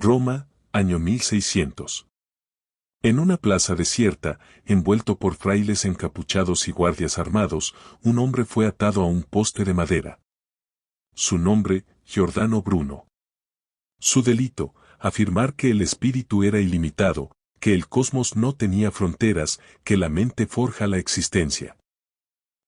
Roma, año 1600. En una plaza desierta, envuelto por frailes encapuchados y guardias armados, un hombre fue atado a un poste de madera. Su nombre, Giordano Bruno. Su delito, afirmar que el espíritu era ilimitado, que el cosmos no tenía fronteras, que la mente forja la existencia.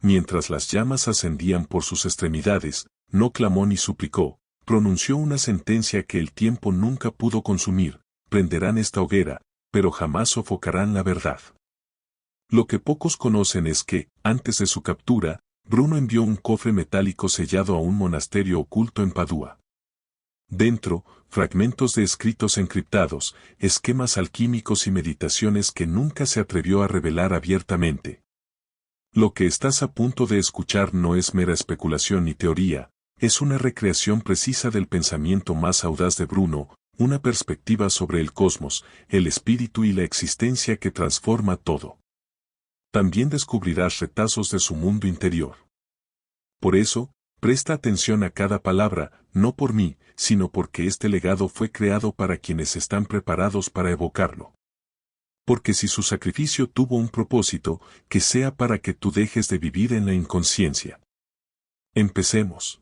Mientras las llamas ascendían por sus extremidades, no clamó ni suplicó, pronunció una sentencia que el tiempo nunca pudo consumir: prenderán esta hoguera, pero jamás sofocarán la verdad. Lo que pocos conocen es que, antes de su captura, Bruno envió un cofre metálico sellado a un monasterio oculto en Padua. Dentro, fragmentos de escritos encriptados, esquemas alquímicos y meditaciones que nunca se atrevió a revelar abiertamente. Lo que estás a punto de escuchar no es mera especulación ni teoría, es una recreación precisa del pensamiento más audaz de Bruno, una perspectiva sobre el cosmos, el espíritu y la existencia que transforma todo. También descubrirás retazos de su mundo interior. Por eso, presta atención a cada palabra, no por mí, sino porque este legado fue creado para quienes están preparados para evocarlo. Porque si su sacrificio tuvo un propósito, que sea para que tú dejes de vivir en la inconsciencia. Empecemos.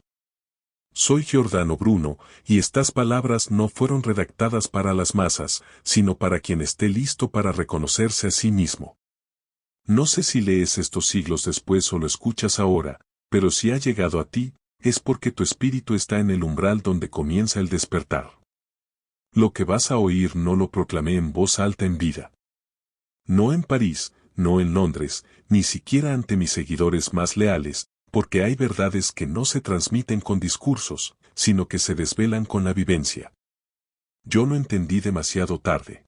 Soy Giordano Bruno, y estas palabras no fueron redactadas para las masas, sino para quien esté listo para reconocerse a sí mismo. No sé si lees estos siglos después o lo escuchas ahora, pero si ha llegado a ti, es porque tu espíritu está en el umbral donde comienza el despertar. Lo que vas a oír no lo proclamé en voz alta en vida. No en París, no en Londres, ni siquiera ante mis seguidores más leales, porque hay verdades que no se transmiten con discursos, sino que se desvelan con la vivencia. Yo lo entendí demasiado tarde.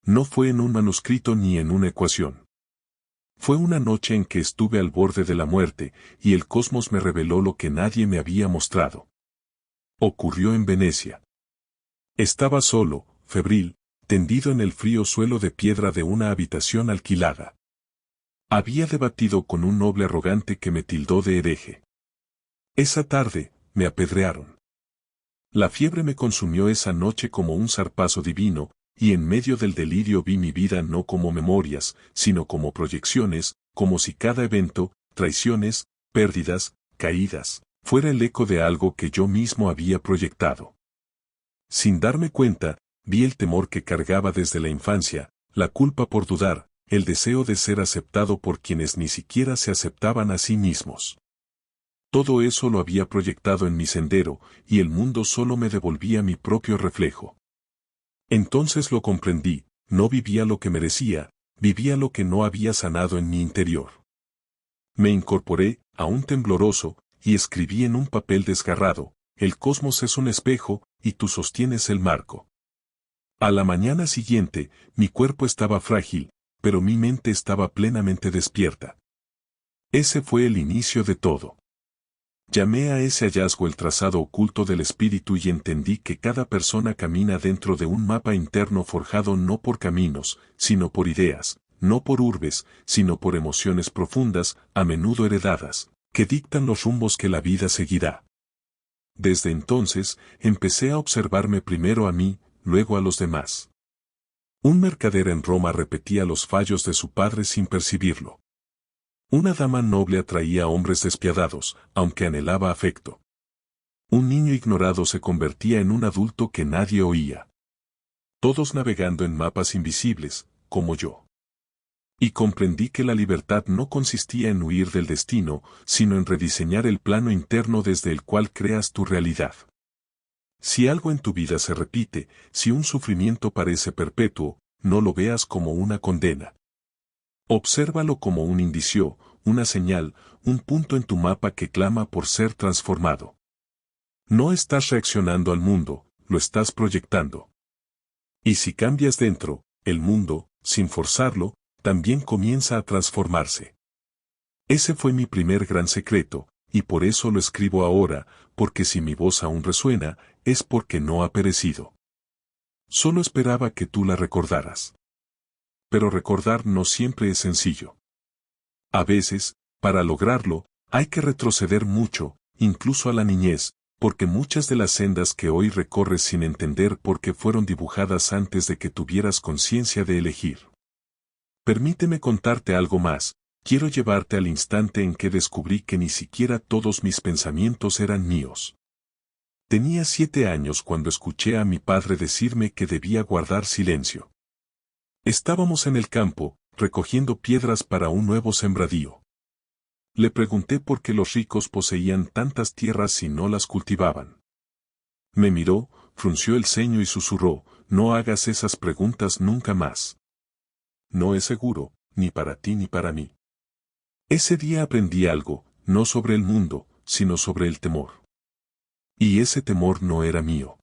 No fue en un manuscrito ni en una ecuación. Fue una noche en que estuve al borde de la muerte, y el cosmos me reveló lo que nadie me había mostrado. Ocurrió en Venecia. Estaba solo, febril, tendido en el frío suelo de piedra de una habitación alquilada. Había debatido con un noble arrogante que me tildó de hereje. Esa tarde, me apedrearon. La fiebre me consumió esa noche como un zarpazo divino, y en medio del delirio vi mi vida no como memorias, sino como proyecciones, como si cada evento, traiciones, pérdidas, caídas, fuera el eco de algo que yo mismo había proyectado. Sin darme cuenta, vi el temor que cargaba desde la infancia, la culpa por dudar, el deseo de ser aceptado por quienes ni siquiera se aceptaban a sí mismos. Todo eso lo había proyectado en mi sendero, y el mundo solo me devolvía mi propio reflejo. Entonces lo comprendí, no vivía lo que merecía, vivía lo que no había sanado en mi interior. Me incorporé, aún tembloroso, y escribí en un papel desgarrado: el cosmos es un espejo, y tú sostienes el marco. A la mañana siguiente, mi cuerpo estaba frágil, pero mi mente estaba plenamente despierta. Ese fue el inicio de todo. Llamé a ese hallazgo el trazado oculto del espíritu y entendí que cada persona camina dentro de un mapa interno forjado no por caminos, sino por ideas, no por urbes, sino por emociones profundas, a menudo heredadas, que dictan los rumbos que la vida seguirá. Desde entonces, empecé a observarme primero a mí, luego a los demás. Un mercader en Roma repetía los fallos de su padre sin percibirlo. Una dama noble atraía a hombres despiadados, aunque anhelaba afecto. Un niño ignorado se convertía en un adulto que nadie oía. Todos navegando en mapas invisibles, como yo. Y comprendí que la libertad no consistía en huir del destino, sino en rediseñar el plano interno desde el cual creas tu realidad. Si algo en tu vida se repite, si un sufrimiento parece perpetuo, no lo veas como una condena. Obsérvalo como un indicio, una señal, un punto en tu mapa que clama por ser transformado. No estás reaccionando al mundo, lo estás proyectando. Y si cambias dentro, el mundo, sin forzarlo, también comienza a transformarse. Ese fue mi primer gran secreto, y por eso lo escribo ahora, porque si mi voz aún resuena, es porque no ha perecido. Solo esperaba que tú la recordaras. Pero recordar no siempre es sencillo. A veces, para lograrlo, hay que retroceder mucho, incluso a la niñez, Porque muchas de las sendas que hoy recorres sin entender por qué fueron dibujadas antes de que tuvieras conciencia de elegir. Permíteme contarte algo más, quiero llevarte al instante en que descubrí que ni siquiera todos mis pensamientos eran míos. Tenía 7 años cuando escuché a mi padre decirme que debía guardar silencio. Estábamos en el campo, recogiendo piedras para un nuevo sembradío. Le pregunté por qué los ricos poseían tantas tierras si no las cultivaban. Me miró, frunció el ceño y susurró, no hagas esas preguntas nunca más. No es seguro, ni para ti ni para mí. Ese día aprendí algo, no sobre el mundo, sino sobre el temor. Y ese temor no era mío.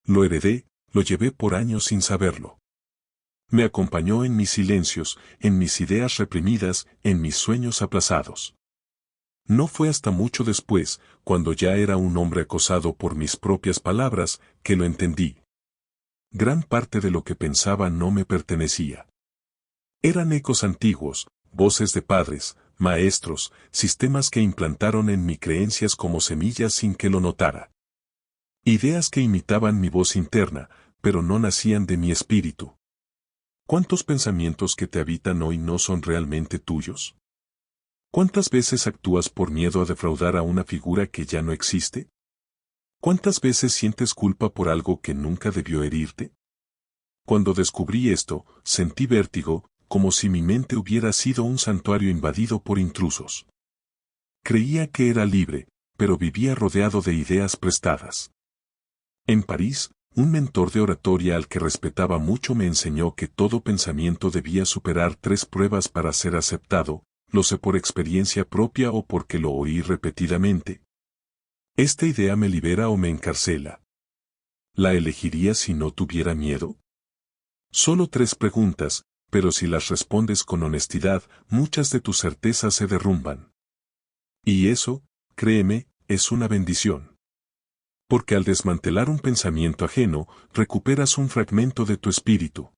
Lo heredé, lo llevé por años sin saberlo. Me acompañó en mis silencios, en mis ideas reprimidas, en mis sueños aplazados. No fue hasta mucho después, cuando ya era un hombre acosado por mis propias palabras, que lo entendí. Gran parte de lo que pensaba no me pertenecía. Eran ecos antiguos, voces de padres, maestros, sistemas que implantaron en mí creencias como semillas sin que lo notara. Ideas que imitaban mi voz interna, pero no nacían de mi espíritu. ¿Cuántos pensamientos que te habitan hoy no son realmente tuyos? ¿Cuántas veces actúas por miedo a defraudar a una figura que ya no existe? ¿Cuántas veces sientes culpa por algo que nunca debió herirte? Cuando descubrí esto, sentí vértigo, como si mi mente hubiera sido un santuario invadido por intrusos. Creía que era libre, pero vivía rodeado de ideas prestadas. En París, un mentor de oratoria al que respetaba mucho me enseñó que todo pensamiento debía superar 3 pruebas para ser aceptado, lo sé por experiencia propia o porque lo oí repetidamente. ¿Esta idea me libera o me encarcela? ¿La elegiría si no tuviera miedo? Solo 3 preguntas, pero si las respondes con honestidad, muchas de tus certezas se derrumban. Y eso, créeme, es una bendición. Porque al desmantelar un pensamiento ajeno, recuperas un fragmento de tu espíritu.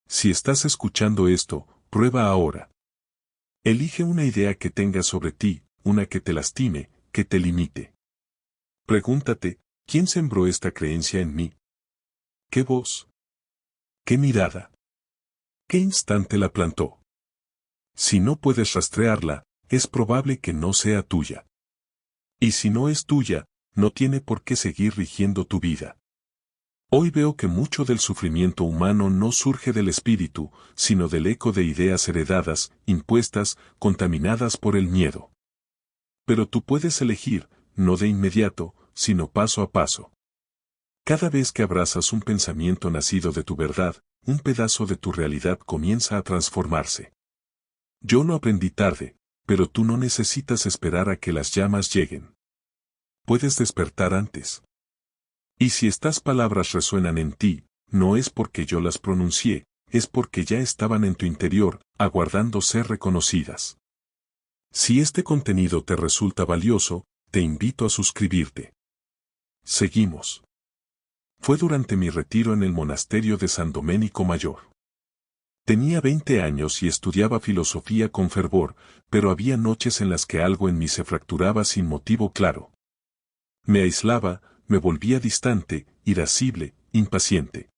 Si estás escuchando esto, prueba ahora. Elige una idea que tengas sobre ti, una que te lastime, que te limite. Pregúntate, ¿quién sembró esta creencia en mí? ¿Qué voz? ¿Qué mirada? ¿Qué instante la plantó? Si no puedes rastrearla, es probable que no sea tuya. Y si no es tuya, no tiene por qué seguir rigiendo tu vida. Hoy veo que mucho del sufrimiento humano no surge del espíritu, sino del eco de ideas heredadas, impuestas, contaminadas por el miedo. Pero tú puedes elegir, no de inmediato, sino paso a paso. Cada vez que abrazas un pensamiento nacido de tu verdad, un pedazo de tu realidad comienza a transformarse. Yo lo aprendí tarde, pero tú no necesitas esperar a que las llamas lleguen. Puedes despertar antes. Y si estas palabras resuenan en ti, no es porque yo las pronuncié, es porque ya estaban en tu interior, aguardando ser reconocidas. Si este contenido te resulta valioso, te invito a suscribirte. Seguimos. Fue durante mi retiro en el monasterio de San Domenico Mayor. Tenía 20 años y estudiaba filosofía con fervor, pero había noches en las que algo en mí se fracturaba sin motivo claro. Me aislaba, me volvía distante, irascible, impaciente.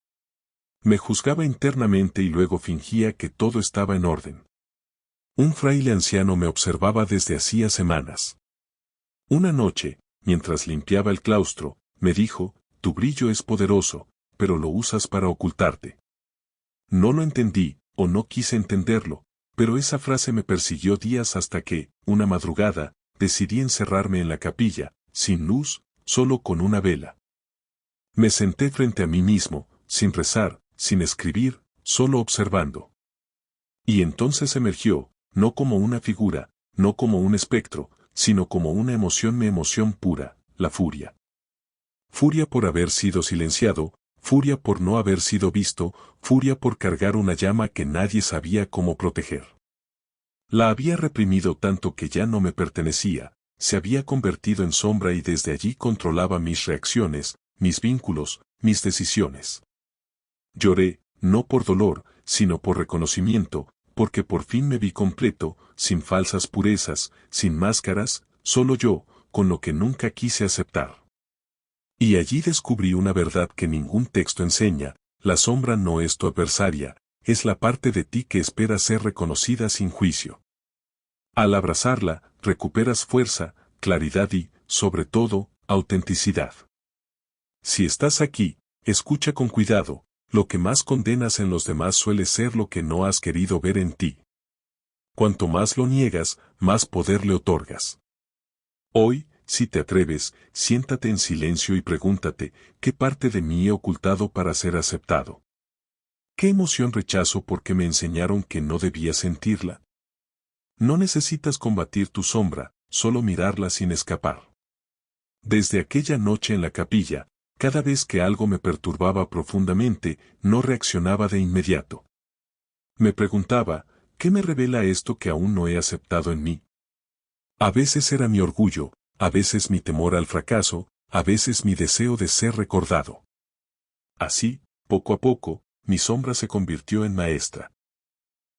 Me juzgaba internamente y luego fingía que todo estaba en orden. Un fraile anciano me observaba desde hacía semanas. Una noche, mientras limpiaba el claustro, me dijo, tu brillo es poderoso, pero lo usas para ocultarte. No lo entendí, o no quise entenderlo, pero esa frase me persiguió días hasta que, una madrugada, decidí encerrarme en la capilla, sin luz, solo con una vela. Me senté frente a mí mismo, sin rezar, sin escribir, solo observando. Y entonces emergió, no como una figura, no como un espectro, sino como una emoción, mi emoción pura, la furia. Furia por haber sido silenciado, furia por no haber sido visto, furia por cargar una llama que nadie sabía cómo proteger. La había reprimido tanto que ya no me pertenecía, se había convertido en sombra y desde allí controlaba mis reacciones, mis vínculos, mis decisiones. Lloré, no por dolor, sino por reconocimiento, porque por fin me vi completo, sin falsas purezas, sin máscaras, solo yo, con lo que nunca quise aceptar. Y allí descubrí una verdad que ningún texto enseña: la sombra no es tu adversaria, es la parte de ti que espera ser reconocida sin juicio. Al abrazarla, recuperas fuerza, claridad y, sobre todo, autenticidad. Si estás aquí, escucha con cuidado: lo que más condenas en los demás suele ser lo que no has querido ver en ti. Cuanto más lo niegas, más poder le otorgas. Hoy, si te atreves, siéntate en silencio y pregúntate: ¿qué parte de mí he ocultado para ser aceptado? ¿Qué emoción rechazo porque me enseñaron que no debía sentirla? No necesitas combatir tu sombra, solo mirarla sin escapar. Desde aquella noche en la capilla, cada vez que algo me perturbaba profundamente, no reaccionaba de inmediato. Me preguntaba: ¿qué me revela esto que aún no he aceptado en mí? A veces era mi orgullo, a veces mi temor al fracaso, a veces mi deseo de ser recordado. Así, poco a poco, mi sombra se convirtió en maestra.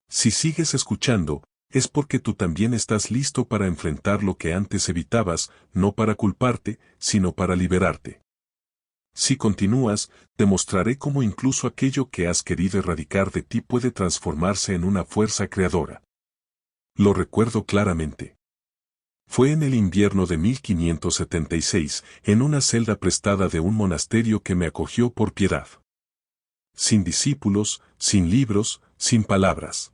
Si sigues escuchando, es porque tú también estás listo para enfrentar lo que antes evitabas, no para culparte, sino para liberarte. Si continúas, te mostraré cómo incluso aquello que has querido erradicar de ti puede transformarse en una fuerza creadora. Lo recuerdo claramente. Fue en el invierno de 1576, en una celda prestada de un monasterio que me acogió por piedad. Sin discípulos, sin libros, sin palabras.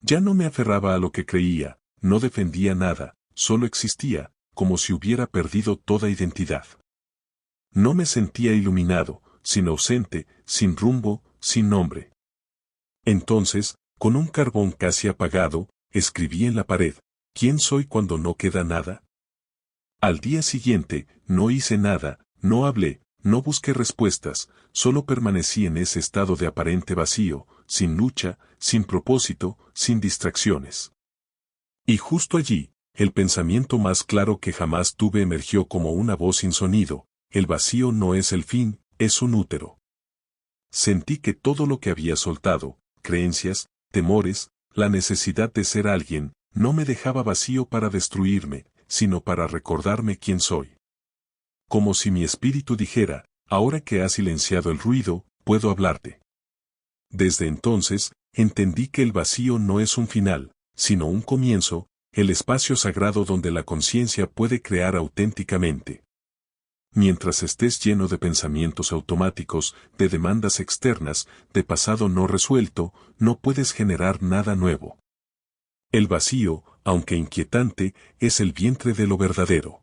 Ya no me aferraba a lo que creía, no defendía nada, solo existía, como si hubiera perdido toda identidad. No me sentía iluminado, sino ausente, sin rumbo, sin nombre. Entonces, con un carbón casi apagado, escribí en la pared: ¿quién soy cuando no queda nada? Al día siguiente, no hice nada, no hablé, no busqué respuestas, solo permanecí en ese estado de aparente vacío, sin lucha, sin propósito, sin distracciones. Y justo allí, el pensamiento más claro que jamás tuve emergió como una voz sin sonido: el vacío no es el fin, es un útero. Sentí que todo lo que había soltado, creencias, temores, la necesidad de ser alguien, no me dejaba vacío para destruirme, sino para recordarme quién soy. Como si mi espíritu dijera: ahora que has silenciado el ruido, puedo hablarte. Desde entonces, entendí que el vacío no es un final, sino un comienzo, el espacio sagrado donde la conciencia puede crear auténticamente. Mientras estés lleno de pensamientos automáticos, de demandas externas, de pasado no resuelto, no puedes generar nada nuevo. El vacío, aunque inquietante, es el vientre de lo verdadero.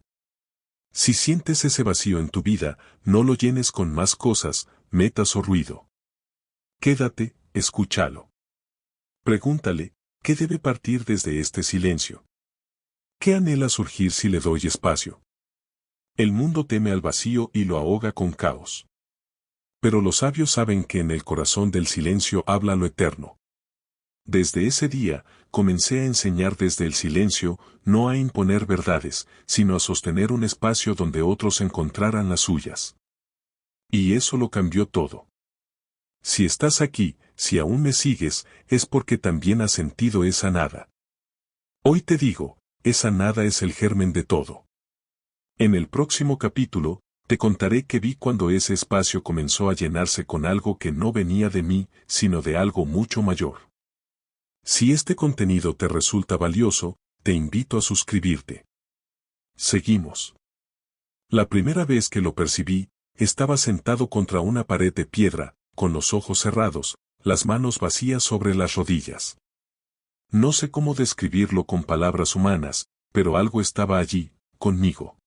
Si sientes ese vacío en tu vida, no lo llenes con más cosas, metas o ruido. Quédate, escúchalo. Pregúntale: ¿qué debe partir desde este silencio? ¿Qué anhela surgir si le doy espacio? El mundo teme al vacío y lo ahoga con caos. Pero los sabios saben que en el corazón del silencio habla lo eterno. Desde ese día, comencé a enseñar desde el silencio, no a imponer verdades, sino a sostener un espacio donde otros encontraran las suyas. Y eso lo cambió todo. Si estás aquí, si aún me sigues, es porque también has sentido esa nada. Hoy te digo: esa nada es el germen de todo. En el próximo capítulo, te contaré qué vi cuando ese espacio comenzó a llenarse con algo que no venía de mí, sino de algo mucho mayor. Si este contenido te resulta valioso, te invito a suscribirte. Seguimos. La primera vez que lo percibí, estaba sentado contra una pared de piedra, con los ojos cerrados, las manos vacías sobre las rodillas. No sé cómo describirlo con palabras humanas, pero algo estaba allí, conmigo.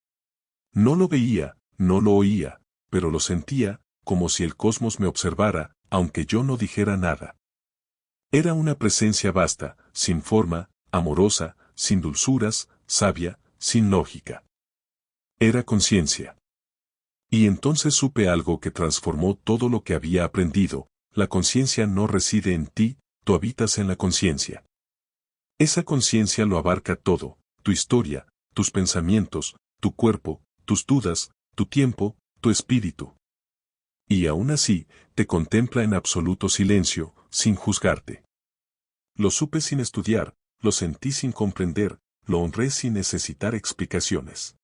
No lo veía, no lo oía, pero lo sentía, como si el cosmos me observara, aunque yo no dijera nada. Era una presencia vasta, sin forma, amorosa, sin dulzuras, sabia, sin lógica. Era conciencia. Y entonces supe algo que transformó todo lo que había aprendido: la conciencia no reside en ti, tú habitas en la conciencia. Esa conciencia lo abarca todo: tu historia, tus pensamientos, tu cuerpo, tus dudas, tu tiempo, tu espíritu. Y aún así, te contempla en absoluto silencio, sin juzgarte. Lo supe sin estudiar, lo sentí sin comprender, lo honré sin necesitar explicaciones.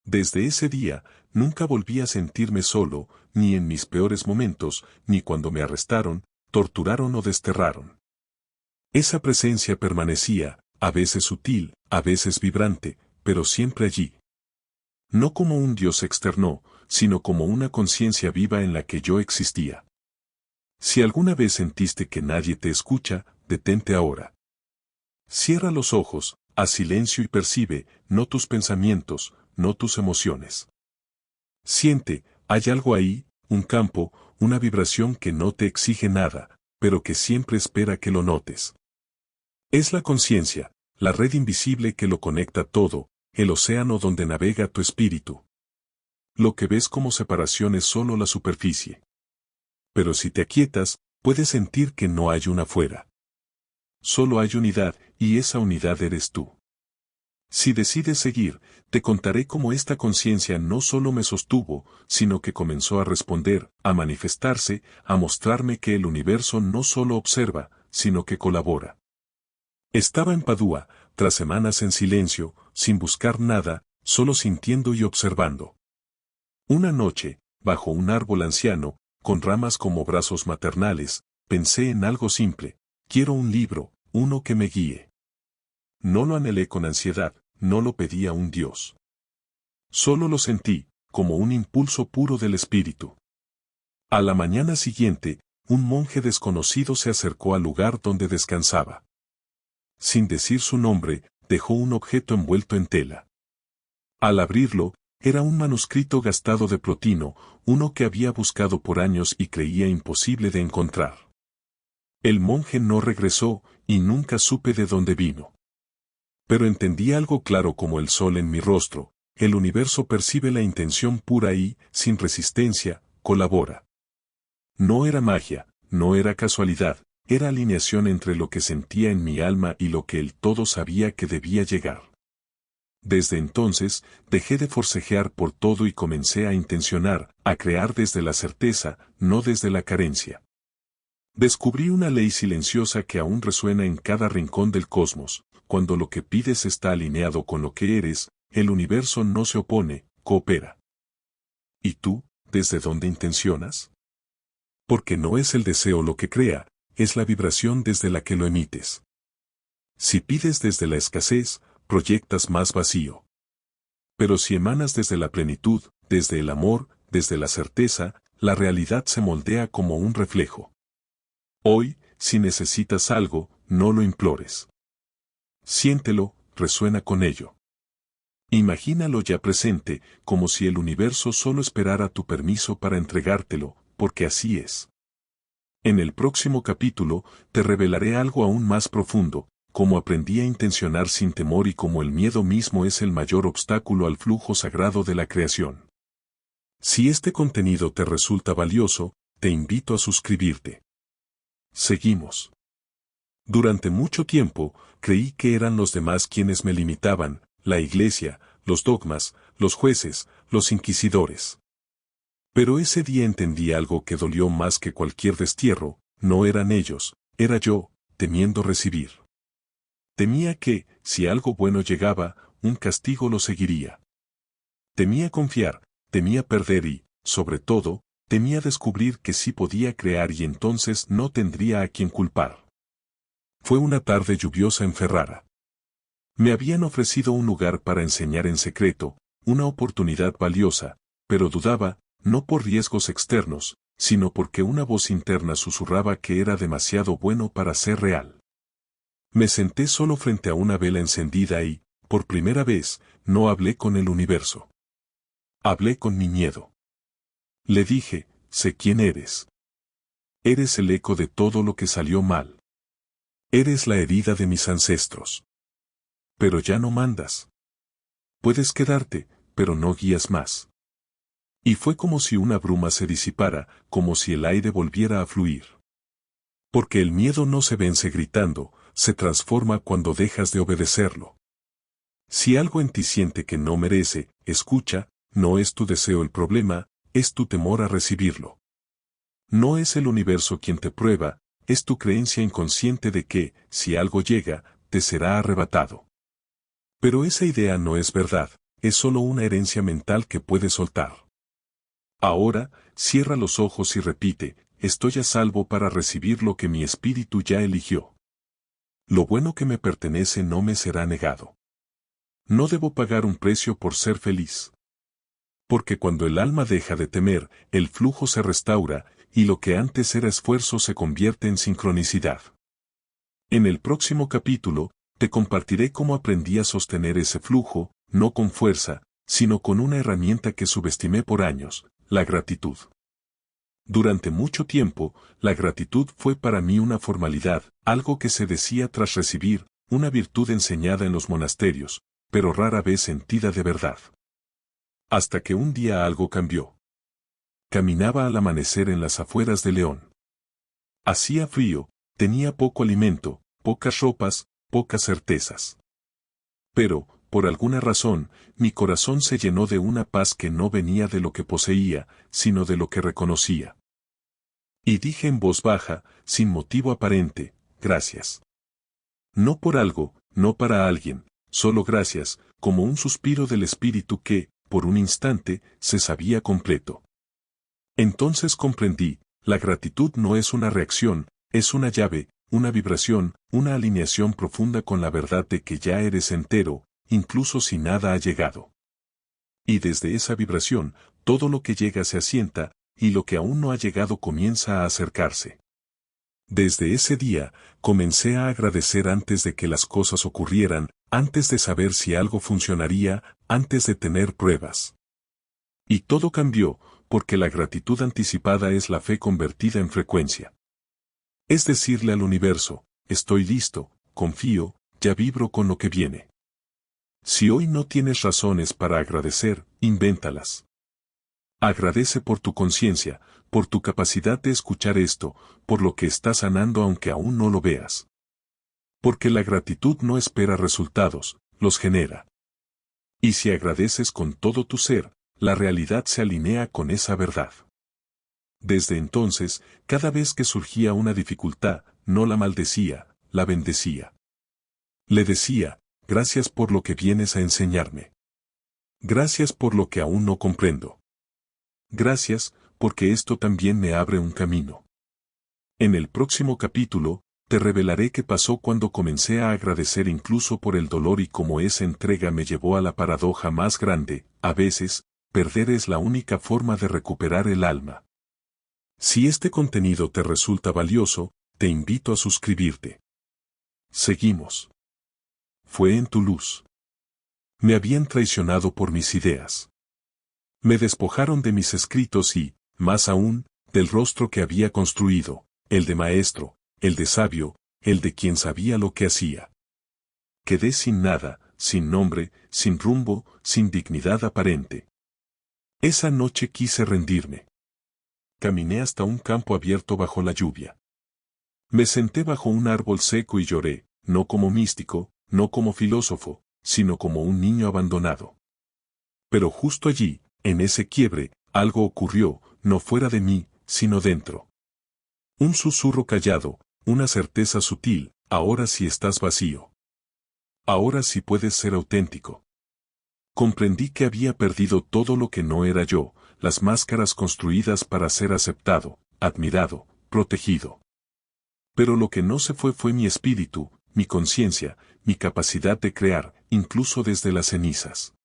Desde ese día, nunca volví a sentirme solo, ni en mis peores momentos, ni cuando me arrestaron, torturaron o desterraron. Esa presencia permanecía, a veces sutil, a veces vibrante, pero siempre allí. No como un Dios externo, sino como una conciencia viva en la que yo existía. Si alguna vez sentiste que nadie te escucha, detente ahora. Cierra los ojos, haz silencio y percibe, no tus pensamientos, no tus emociones. Siente, hay algo ahí, un campo, una vibración que no te exige nada, pero que siempre espera que lo notes. Es la conciencia, la red invisible que lo conecta todo, el océano donde navega tu espíritu. Lo que ves como separación es solo la superficie. Pero si te aquietas, puedes sentir que no hay una fuera. Solo hay unidad, y esa unidad eres tú. Si decides seguir, te contaré cómo esta conciencia no solo me sostuvo, sino que comenzó a responder, a manifestarse, a mostrarme que el universo no solo observa, sino que colabora. Estaba en Padua, tras semanas en silencio, sin buscar nada, solo sintiendo y observando. Una noche, bajo un árbol anciano, con ramas como brazos maternales, pensé en algo simple: quiero un libro, uno que me guíe. No lo anhelé con ansiedad, no lo pedí a un Dios. Solo lo sentí, como un impulso puro del espíritu. A la mañana siguiente, un monje desconocido se acercó al lugar donde descansaba. Sin decir su nombre, dejó un objeto envuelto en tela. Al abrirlo, era un manuscrito gastado de Plotino, uno que había buscado por años y creía imposible de encontrar. El monje no regresó, y nunca supe de dónde vino. Pero entendí algo claro como el sol en mi rostro: el universo percibe la intención pura y, sin resistencia, colabora. No era magia, no era casualidad, era alineación entre lo que sentía en mi alma y lo que el todo sabía que debía llegar. Desde entonces, dejé de forcejear por todo y comencé a intencionar, a crear desde la certeza, no desde la carencia. Descubrí una ley silenciosa que aún resuena en cada rincón del cosmos: cuando lo que pides está alineado con lo que eres, el universo no se opone, coopera. ¿Y tú, desde dónde intencionas? Porque no es el deseo lo que crea, es la vibración desde la que lo emites. Si pides desde la escasez, proyectas más vacío. Pero si emanas desde la plenitud, desde el amor, desde la certeza, la realidad se moldea como un reflejo. Hoy, si necesitas algo, no lo implores. Siéntelo, resuena con ello. Imagínalo ya presente, como si el universo solo esperara tu permiso para entregártelo, porque así es. En el próximo capítulo, te revelaré algo aún más profundo: cómo aprendí a intencionar sin temor y cómo el miedo mismo es el mayor obstáculo al flujo sagrado de la creación. Si este contenido te resulta valioso, te invito a suscribirte. Seguimos. Durante mucho tiempo, creí que eran los demás quienes me limitaban: la iglesia, los dogmas, los jueces, los inquisidores. Pero ese día entendí algo que dolió más que cualquier destierro: no eran ellos, era yo, temiendo recibir. Temía que, si algo bueno llegaba, un castigo lo seguiría. Temía confiar, temía perder y, sobre todo, temía descubrir que sí podía crear y entonces no tendría a quien culpar. Fue una tarde lluviosa en Ferrara. Me habían ofrecido un lugar para enseñar en secreto, una oportunidad valiosa, pero dudaba, no por riesgos externos, sino porque una voz interna susurraba que era demasiado bueno para ser real. Me senté solo frente a una vela encendida y, por primera vez, no hablé con el universo. Hablé con mi miedo. Le dije: sé quién eres. Eres el eco de todo lo que salió mal. Eres la herida de mis ancestros. Pero ya no mandas. Puedes quedarte, pero no guías más. Y fue como si una bruma se disipara, como si el aire volviera a fluir. Porque el miedo no se vence gritando, se transforma cuando dejas de obedecerlo. Si algo en ti siente que no merece, escucha: no es tu deseo el problema, es tu temor a recibirlo. No es el universo quien te prueba, es tu creencia inconsciente de que, si algo llega, te será arrebatado. Pero esa idea no es verdad, es solo una herencia mental que puedes soltar. Ahora, cierra los ojos y repite, estoy a salvo para recibir lo que mi espíritu ya eligió. Lo bueno que me pertenece no me será negado. No debo pagar un precio por ser feliz. Porque cuando el alma deja de temer, el flujo se restaura, y lo que antes era esfuerzo se convierte en sincronicidad. En el próximo capítulo, te compartiré cómo aprendí a sostener ese flujo, no con fuerza, sino con una herramienta que subestimé por años, la gratitud. Durante mucho tiempo, la gratitud fue para mí una formalidad, algo que se decía tras recibir, una virtud enseñada en los monasterios, pero rara vez sentida de verdad. Hasta que un día algo cambió. Caminaba al amanecer en las afueras de León. Hacía frío, tenía poco alimento, pocas ropas, pocas certezas. Pero, por alguna razón, mi corazón se llenó de una paz que no venía de lo que poseía, sino de lo que reconocía. Y dije en voz baja, sin motivo aparente, gracias. No por algo, no para alguien, solo gracias, como un suspiro del espíritu que, por un instante, se sabía completo. Entonces comprendí, la gratitud no es una reacción, es una llave, una vibración, una alineación profunda con la verdad de que ya eres entero, incluso si nada ha llegado. Y desde esa vibración, todo lo que llega se asienta, y lo que aún no ha llegado comienza a acercarse. Desde ese día, comencé a agradecer antes de que las cosas ocurrieran, antes de saber si algo funcionaría, antes de tener pruebas. Y todo cambió, porque la gratitud anticipada es la fe convertida en frecuencia. Es decirle al universo, estoy listo, confío, ya vibro con lo que viene. Si hoy no tienes razones para agradecer, invéntalas. Agradece por tu conciencia, por tu capacidad de escuchar esto, por lo que estás sanando aunque aún no lo veas. Porque la gratitud no espera resultados, los genera. Y si agradeces con todo tu ser, la realidad se alinea con esa verdad. Desde entonces, cada vez que surgía una dificultad, no la maldecía, la bendecía. Le decía, gracias por lo que vienes a enseñarme. Gracias por lo que aún no comprendo. Gracias, porque esto también me abre un camino. En el próximo capítulo, te revelaré qué pasó cuando comencé a agradecer incluso por el dolor y cómo esa entrega me llevó a la paradoja más grande, a veces, perder es la única forma de recuperar el alma. Si este contenido te resulta valioso, te invito a suscribirte. Seguimos. Fue en tu luz. Me habían traicionado por mis ideas. Me despojaron de mis escritos y, más aún, del rostro que había construido, el de maestro, el de sabio, el de quien sabía lo que hacía. Quedé sin nada, sin nombre, sin rumbo, sin dignidad aparente. Esa noche quise rendirme. Caminé hasta un campo abierto bajo la lluvia. Me senté bajo un árbol seco y lloré, no como místico, no como filósofo, sino como un niño abandonado. Pero justo allí, en ese quiebre, algo ocurrió, no fuera de mí, sino dentro. Un susurro callado, una certeza sutil, ahora sí estás vacío. Ahora sí puedes ser auténtico. Comprendí que había perdido todo lo que no era yo, las máscaras construidas para ser aceptado, admirado, protegido. Pero lo que no se fue mi espíritu, mi conciencia, mi capacidad de crear, incluso desde las cenizas.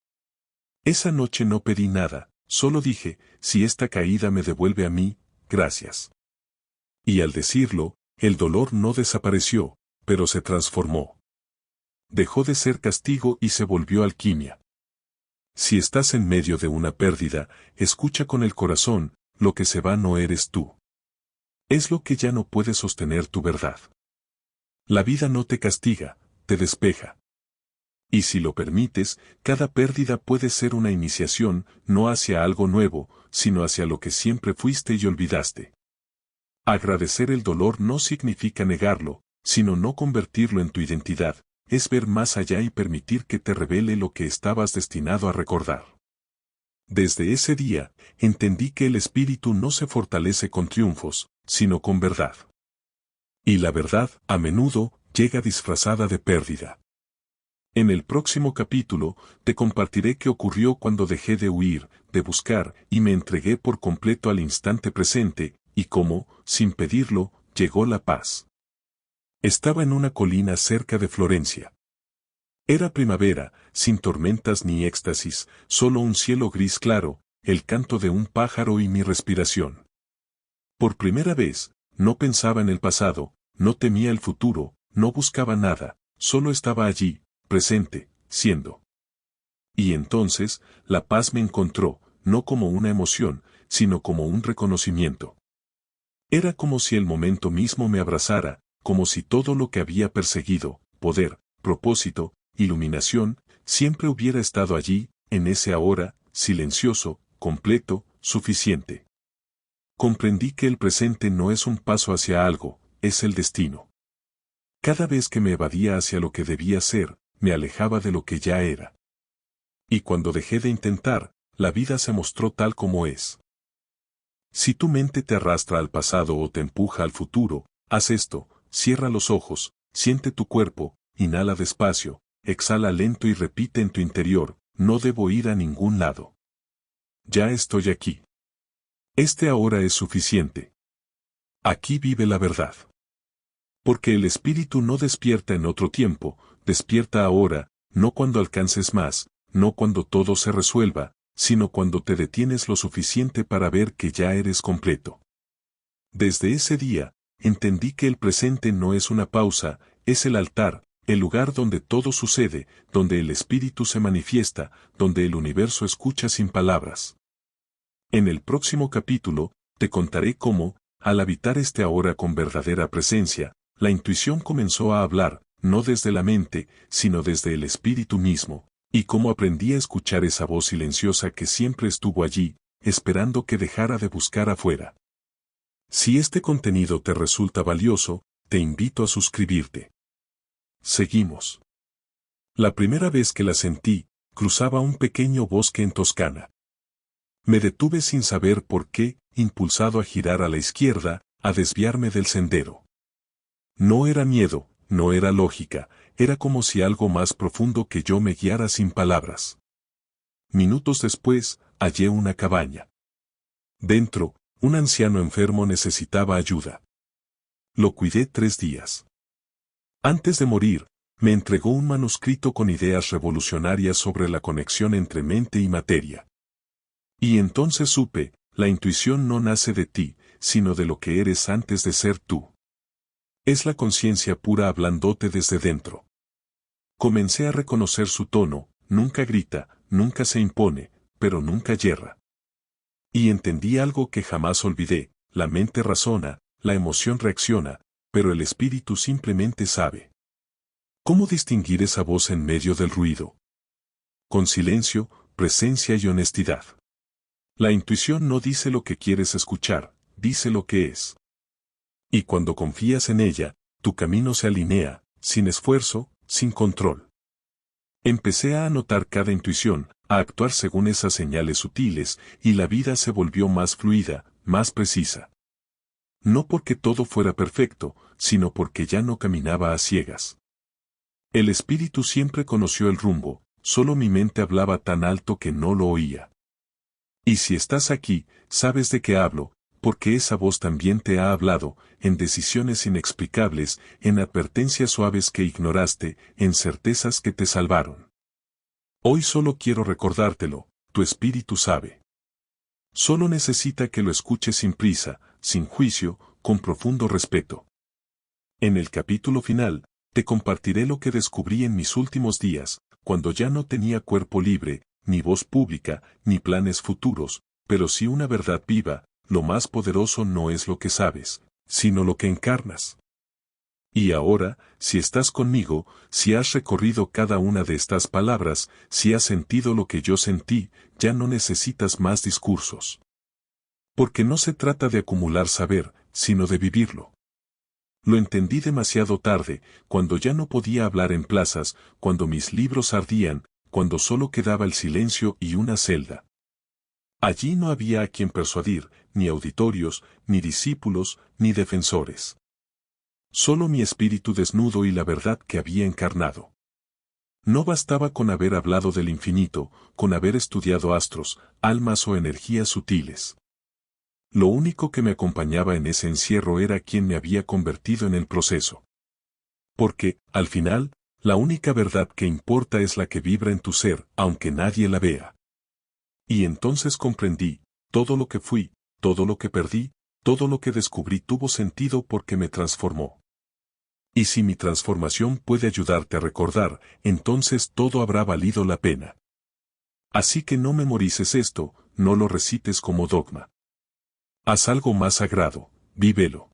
Esa noche no pedí nada, solo dije, si esta caída me devuelve a mí, gracias. Y al decirlo, el dolor no desapareció, pero se transformó. Dejó de ser castigo y se volvió alquimia. Si estás en medio de una pérdida, escucha con el corazón, lo que se va no eres tú. Es lo que ya no puede sostener tu verdad. La vida no te castiga, te despeja. Y si lo permites, cada pérdida puede ser una iniciación, no hacia algo nuevo, sino hacia lo que siempre fuiste y olvidaste. Agradecer el dolor no significa negarlo, sino no convertirlo en tu identidad, es ver más allá y permitir que te revele lo que estabas destinado a recordar. Desde ese día, entendí que el espíritu no se fortalece con triunfos, sino con verdad. Y la verdad, a menudo, llega disfrazada de pérdida. En el próximo capítulo, te compartiré qué ocurrió cuando dejé de huir, de buscar, y me entregué por completo al instante presente, y cómo, sin pedirlo, llegó la paz. Estaba en una colina cerca de Florencia. Era primavera, sin tormentas ni éxtasis, solo un cielo gris claro, el canto de un pájaro y mi respiración. Por primera vez, no pensaba en el pasado, no temía el futuro, no buscaba nada, solo estaba allí, presente, siendo. Y entonces, la paz me encontró, no como una emoción, sino como un reconocimiento. Era como si el momento mismo me abrazara, como si todo lo que había perseguido, poder, propósito, iluminación, siempre hubiera estado allí, en ese ahora, silencioso, completo, suficiente. Comprendí que el presente no es un paso hacia algo, es el destino. Cada vez que me evadía hacia lo que debía ser, me alejaba de lo que ya era. Y cuando dejé de intentar, la vida se mostró tal como es. Si tu mente te arrastra al pasado o te empuja al futuro, haz esto, cierra los ojos, siente tu cuerpo, inhala despacio, exhala lento y repite en tu interior, no debo ir a ningún lado. Ya estoy aquí. Este ahora es suficiente. Aquí vive la verdad. Porque el espíritu no despierta en otro tiempo, despierta ahora, no cuando alcances más, no cuando todo se resuelva, sino cuando te detienes lo suficiente para ver que ya eres completo. Desde ese día, entendí que el presente no es una pausa, es el altar, el lugar donde todo sucede, donde el espíritu se manifiesta, donde el universo escucha sin palabras. En el próximo capítulo, te contaré cómo, al habitar este ahora con verdadera presencia, la intuición comenzó a hablar, no desde la mente, sino desde el espíritu mismo, y cómo aprendí a escuchar esa voz silenciosa que siempre estuvo allí, esperando que dejara de buscar afuera. Si este contenido te resulta valioso, te invito a suscribirte. Seguimos. La primera vez que la sentí, cruzaba un pequeño bosque en Toscana. Me detuve sin saber por qué, impulsado a girar a la izquierda, a desviarme del sendero. No era miedo, no era lógica, era como si algo más profundo que yo me guiara sin palabras. Minutos después, hallé una cabaña. Dentro, un anciano enfermo necesitaba ayuda. Lo cuidé 3 días. Antes de morir, me entregó un manuscrito con ideas revolucionarias sobre la conexión entre mente y materia. Y entonces supe, la intuición no nace de ti, sino de lo que eres antes de ser tú. Es la conciencia pura hablándote desde dentro. Comencé a reconocer su tono, nunca grita, nunca se impone, pero nunca yerra. Y entendí algo que jamás olvidé, la mente razona, la emoción reacciona, pero el espíritu simplemente sabe. ¿Cómo distinguir esa voz en medio del ruido? Con silencio, presencia y honestidad. La intuición no dice lo que quieres escuchar, dice lo que es. Y cuando confías en ella, tu camino se alinea, sin esfuerzo, sin control. Empecé a anotar cada intuición, a actuar según esas señales sutiles, y la vida se volvió más fluida, más precisa. No porque todo fuera perfecto, sino porque ya no caminaba a ciegas. El espíritu siempre conoció el rumbo, solo mi mente hablaba tan alto que no lo oía. Y si estás aquí, sabes de qué hablo, porque esa voz también te ha hablado, en decisiones inexplicables, en advertencias suaves que ignoraste, en certezas que te salvaron. Hoy solo quiero recordártelo, tu espíritu sabe. Solo necesita que lo escuches sin prisa, sin juicio, con profundo respeto. En el capítulo final, te compartiré lo que descubrí en mis últimos días, cuando ya no tenía cuerpo libre, ni voz pública, ni planes futuros, pero sí una verdad viva. Lo más poderoso no es lo que sabes, sino lo que encarnas. Y ahora, si estás conmigo, si has recorrido cada una de estas palabras, si has sentido lo que yo sentí, ya no necesitas más discursos. Porque no se trata de acumular saber, sino de vivirlo. Lo entendí demasiado tarde, cuando ya no podía hablar en plazas, cuando mis libros ardían, cuando solo quedaba el silencio y una celda. Allí no había a quien persuadir, ni auditorios, ni discípulos, ni defensores. Solo mi espíritu desnudo y la verdad que había encarnado. No bastaba con haber hablado del infinito, con haber estudiado astros, almas o energías sutiles. Lo único que me acompañaba en ese encierro era quien me había convertido en el proceso. Porque, al final, la única verdad que importa es la que vibra en tu ser, aunque nadie la vea. Y entonces comprendí, todo lo que fui, todo lo que perdí, todo lo que descubrí tuvo sentido porque me transformó. Y si mi transformación puede ayudarte a recordar, entonces todo habrá valido la pena. Así que no memorices esto, no lo recites como dogma. Haz algo más sagrado, vívelo.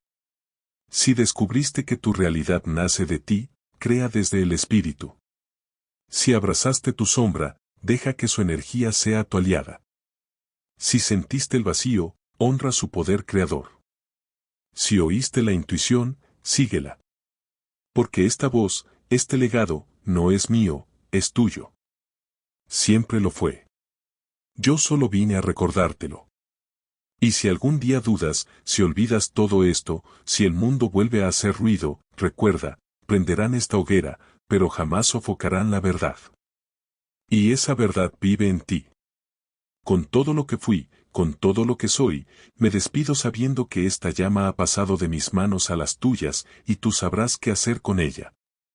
Si descubriste que tu realidad nace de ti, crea desde el espíritu. Si abrazaste tu sombra, deja que su energía sea tu aliada. Si sentiste el vacío, honra su poder creador. Si oíste la intuición, síguela. Porque esta voz, este legado, no es mío, es tuyo. Siempre lo fue. Yo solo vine a recordártelo. Y si algún día dudas, si olvidas todo esto, si el mundo vuelve a hacer ruido, recuerda, prenderán esta hoguera, pero jamás sofocarán la verdad. Y esa verdad vive en ti. Con todo lo que fui, con todo lo que soy, me despido sabiendo que esta llama ha pasado de mis manos a las tuyas, y tú sabrás qué hacer con ella.